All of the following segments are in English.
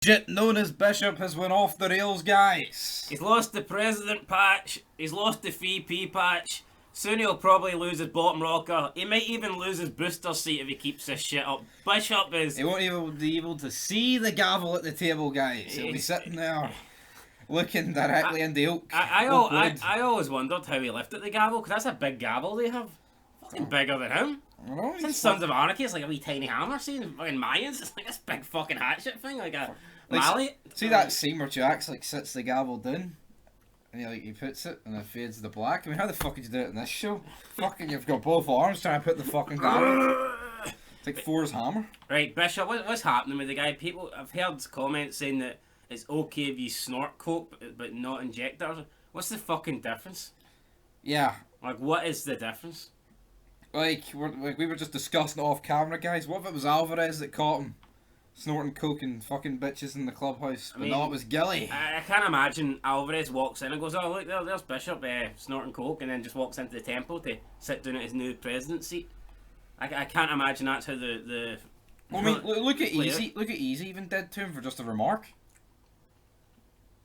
Shit known as Bishop has went off the rails, guys. He's lost the president patch. He's lost the VP patch. Soon he'll probably lose his bottom rocker. He might even lose his booster seat if he keeps this shit up. Bishop is... He won't even be able to see the gavel at the table, guys. He'll be sitting there looking directly in the oak. I always wondered how he lifted the gavel, because that's a big gavel they have. Fucking bigger than him. Since Sons of Anarchy, it's like a wee tiny hammer. See, in fucking Mayans, it's like this big fucking hatchet thing, like a mallet. See that scene where Jax like sits the gavel down? And he puts it and it fades the black. I mean, how the fuck did you do it in this show? Fucking, you've got both arms trying to put the fucking gavel. It's like Thor's hammer. Right, Bishop, what's happening with the guy? I've heard comments saying that it's okay if you snort coke, but not inject it. What's the fucking difference? Yeah. Like, what is the difference? Like, we were just discussing off camera, guys. What if it was Alvarez that caught him snorting coke and fucking bitches in the clubhouse? But no, it was Gilly. I can't imagine Alvarez walks in and goes, oh, look, there's Bishop snorting coke, and then just walks into the temple to sit down at his new president seat. I can't imagine that's how the Well, I mean, look at Easy. Look at Easy even did to him for just a remark.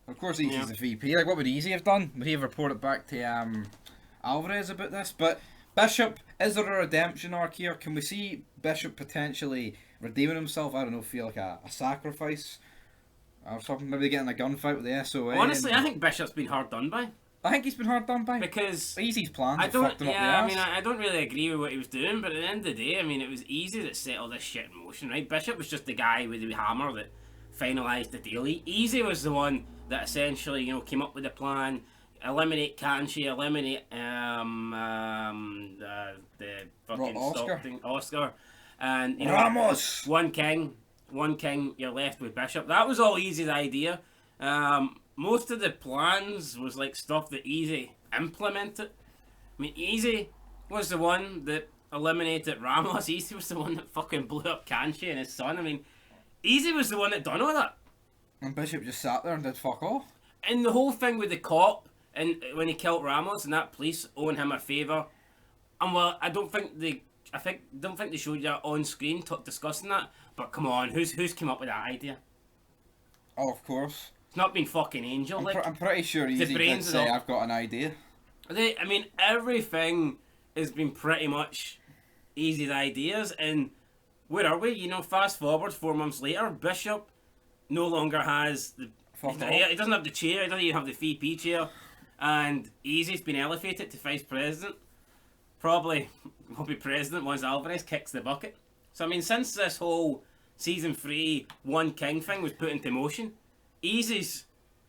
Of course, Easy's the VP. Like, what would Easy have done? Would he have reported back to Alvarez about this? But Bishop, is there a redemption arc here? Can we see Bishop potentially redeeming himself? I don't know, feel like a sacrifice or something. Maybe getting a gunfight with the SOA. Honestly, I think Bishop's been hard done by. I think he's been hard done by. Because Easy's plans I don't. fucked him up the Yeah, I ass. mean, I don't really agree with what he was doing, but at the end of the day, I mean, it was Easy that set all this shit in motion, right? Bishop was just the guy with the hammer that finalised the deal. Easy was the one that essentially, you know, came up with the plan. Eliminate Kanchi, eliminate the fucking Oscar, and you know, Ramos. one king, you're left with Bishop. That was all Easy's idea. Most of the plans was like stuff that Easy implemented. I mean, Easy was the one that eliminated Ramos. Easy was the one that fucking blew up Kanchi and his son. I mean, Easy was the one that done all that. And Bishop just sat there and did fuck all. And the whole thing with the cop, and when he killed Ramos and that police owing him a favour, and well, I don't think they showed you that on screen discussing that. But come on, who's came up with that idea? Oh, of course. It's not been fucking Angel. I'm pretty sure Easy did say, I've got an idea. I mean, everything has been pretty much Easy's ideas, and where are we? You know, fast forward 4 months later, Bishop no longer has the. He doesn't have the chair. He doesn't even have the VP chair, and Easy's been elevated to vice president. Probably will be president once Alvarez kicks the bucket. So I mean, since this whole season 3 one king thing was put into motion, Easy's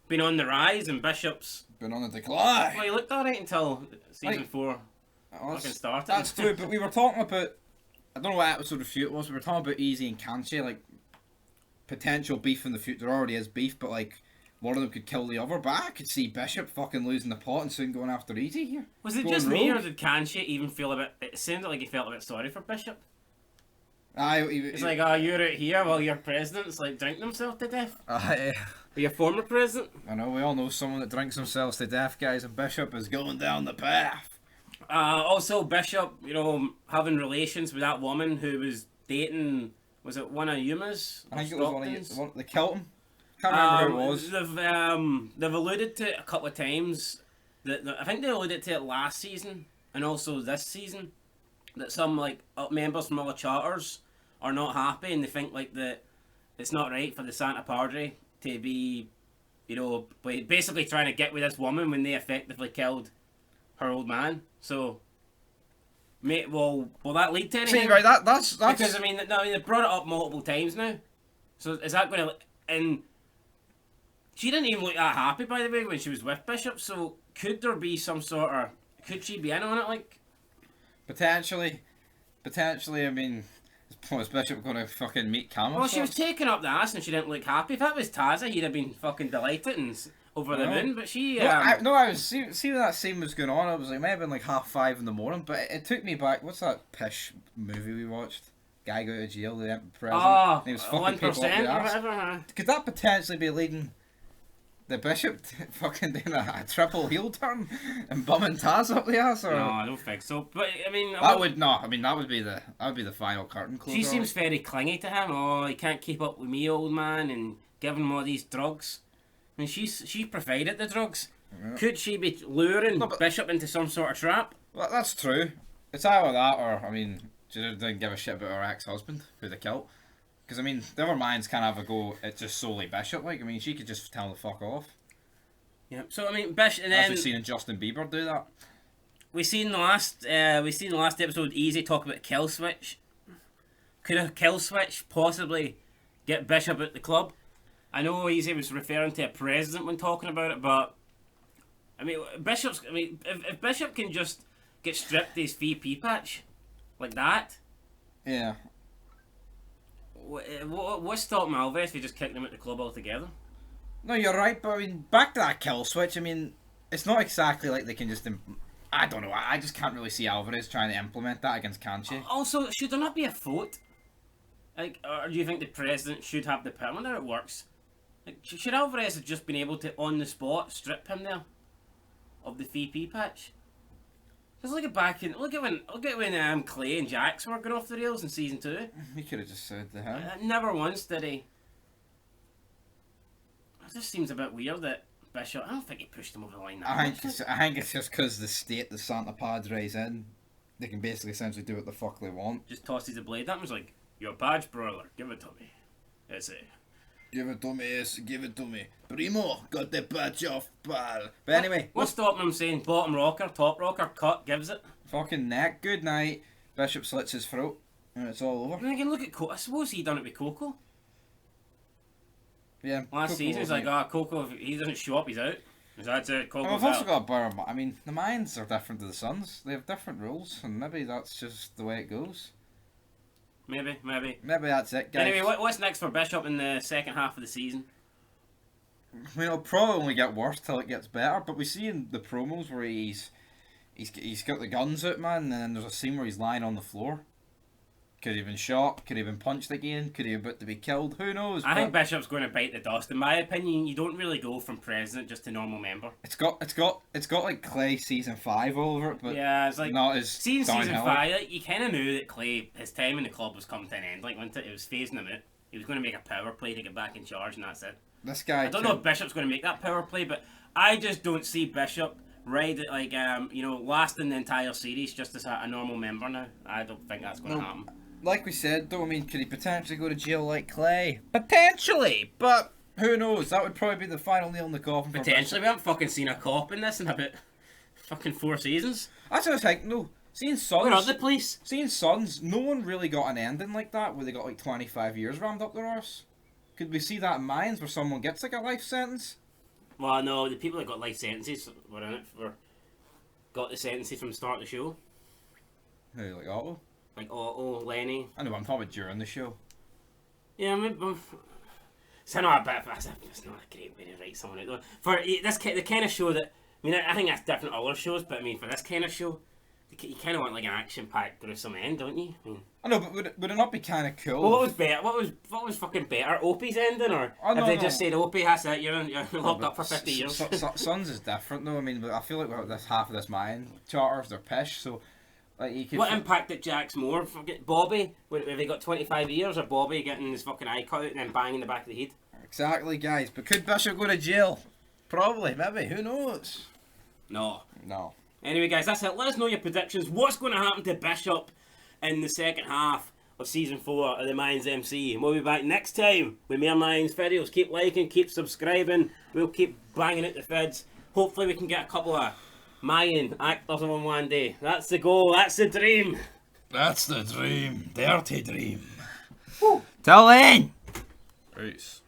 been on the rise and Bishop's been on the decline. Well, he looked alright until season 4 fucking started. That's true, but we were talking about, I don't know what episode of Feud it was, we were talking about Easy and Kanchi, like potential beef in the future. There already is beef, but like one of them could kill the other. But I could see Bishop fucking losing the pot and soon going after Easy here. Was it just me, or did Kanchi even feel a bit? It sounded like he felt a bit sorry for Bishop. It's like, oh, you're out here while your president's like drinking himself to death. Or your former president. I know, we all know someone that drinks themselves to death, guys, and Bishop is going down the path. Also, Bishop, you know, having relations with that woman who was dating. Was it one of Yuma's? I think it was one of they killed him. Can't remember who it was. They've alluded to it a couple of times. I think they alluded to it last season and also this season. That some like members from other charters are not happy and they think like that it's not right for the Santa Padre to be, you know, basically trying to get with this woman when they effectively killed her old man. So. Mate, will that lead to anything? See, right, that's because I mean they brought it up multiple times now. So is that going to? And she didn't even look that happy, by the way, when she was with Bishop. So could there be some sort of? Could she be in on it? Like potentially. I mean, is Bishop going to fucking meet Camel? Well, she was taking up the ass and she didn't look happy. If that was Taza, he'd have been fucking delighted and over the moon. But she. I was see when that scene was going on. I was like, it might have been like 5:30 in the morning, but it took me back. What's that pish movie we watched? Guy got out of jail, the president. Oh, he was fucking 1% or whatever. Could that potentially be leading the Bishop fucking doing a triple heel turn and bumming Taz up the ass? Or? No, I don't think so. But I mean, that would be the final curtain closer. She seems very clingy to him. Oh, he can't keep up with me, old man, and giving him all these drugs. I mean, she provided the drugs. Yeah. Could she be luring Bishop into some sort of trap? Well, that's true. It's either that or, I mean, she didn't give a shit about her ex-husband who they killed. Because, I mean, the other Mayans can't have a go at just solely Bishop. Like, I mean, she could just tell him to fuck off. Yeah. So I mean, Bishop, and then as we've seen Justin Bieber do that. We seen the last episode. Easy talk about kill switch. Could a kill switch possibly get Bishop at the club? I know Easy was referring to a president when talking about it, but I mean, if Bishop can just get stripped his VP patch like that, yeah. What's stopping Alvarez if he just kicked him at the club altogether? No, you're right, but I mean, back to that kill switch. I mean, it's not exactly like they can just. I don't know. I just can't really see Alvarez trying to implement that against Kanchi. Also, should there not be a vote? Like, or do you think the president should have the power? I wonder how it works. Like, should Alvarez have just been able to, on the spot, strip him there of the VP patch? Because look at when Clay and Jax were going off the rails in season 2. He could have just said to him. Never once did he. It just seems a bit weird that Bishop. I don't think he pushed him over the line. I think it's just because the state the Santa Padre's in, they can basically essentially do what the fuck they want. Just tosses the blade at him. He's like, "Your badge, brother. Give it to me." That's it. Give it to me, yes, give it to me. Primo, got the patch off, pal. But anyway. What's stopping him saying bottom rocker, top rocker, cut, gives it? Fucking neck, good night. Bishop slits his throat, and it's all over. And again, look at Coco. I suppose he done it with Coco. Yeah. Last Coco season, he's like, Coco, if he doesn't show up, he's out. That's it, Coco's I've also out. got a bar. I mean, the Mayans are different to the Suns. They have different rules, and maybe that's just the way it goes. Maybe. Maybe that's it, guys. Anyway, what's next for Bishop in the second half of the season? I mean, it'll probably only get worse till it gets better. But we see in the promos where he's got the guns out, man, and then there's a scene where he's lying on the floor. Could he have been shot? Could he have been punched again? Could he have been about to be killed? Who knows? I think Bishop's going to bite the dust. In my opinion, you don't really go from president just to normal member. It's got like Clay season 5 all over it, but yeah, it's like not as seeing season 5. Like, you kind of knew that Clay, his time in the club was coming to an end. Like, it was phasing him out. He was going to make a power play to get back in charge, and that's it. This guy. I don't know if Bishop's going to make that power play, but I just don't see Bishop lasting the entire series just as a normal member now. I don't think that's going to happen. Like we said, though, I mean, could he potentially go to jail like Clay? Potentially, but who knows? That would probably be the final nail in the coffin. Potentially, we haven't fucking seen a cop in this in about fucking 4 seasons. That's what I was thinking. No, seeing Sons. Where are the police? Seeing Sons, no one really got an ending like that where they got like 25 years rammed up their arse. Could we see that in Mayans where someone gets like a life sentence? Well, no, the people that got life sentences were in it got the sentences from the start of the show. Who, like Otto? Like Otto, Lenny. I know, but I'm talking about during the show. Yeah, I mean, it's not a great way to write someone out though. For this the kind of show that, I mean, I think that's different to other shows, but I mean, for this kind of show, you kind of want like an action-packed gruesome end, don't you? I mean, I know, but would it not be kind of cool? Well, what was better? What was fucking better? Opie's ending, or if they just said Opie, that's it, you're locked up for 50 years. Sons is different though. I mean, but I feel like with this half of this Mayan charters, they're pish, so. Like you could what impact did Jax more? Bobby, have they got 25 years, or Bobby getting his fucking eye cut out and then banging the back of the head? Exactly, guys. But could Bishop go to jail? Probably, maybe. Who knows? No. Anyway, guys, that's it. Let us know your predictions. What's going to happen to Bishop in the second half of season 4 of the Mayans MC? And we'll be back next time with more Mayans videos. Keep liking, keep subscribing. We'll keep banging out the vids. Hopefully we can get a couple of Mayan actors on one day. That's the goal. That's the dream. That's the dream. Dirty dream. Woo. Till then. Peace.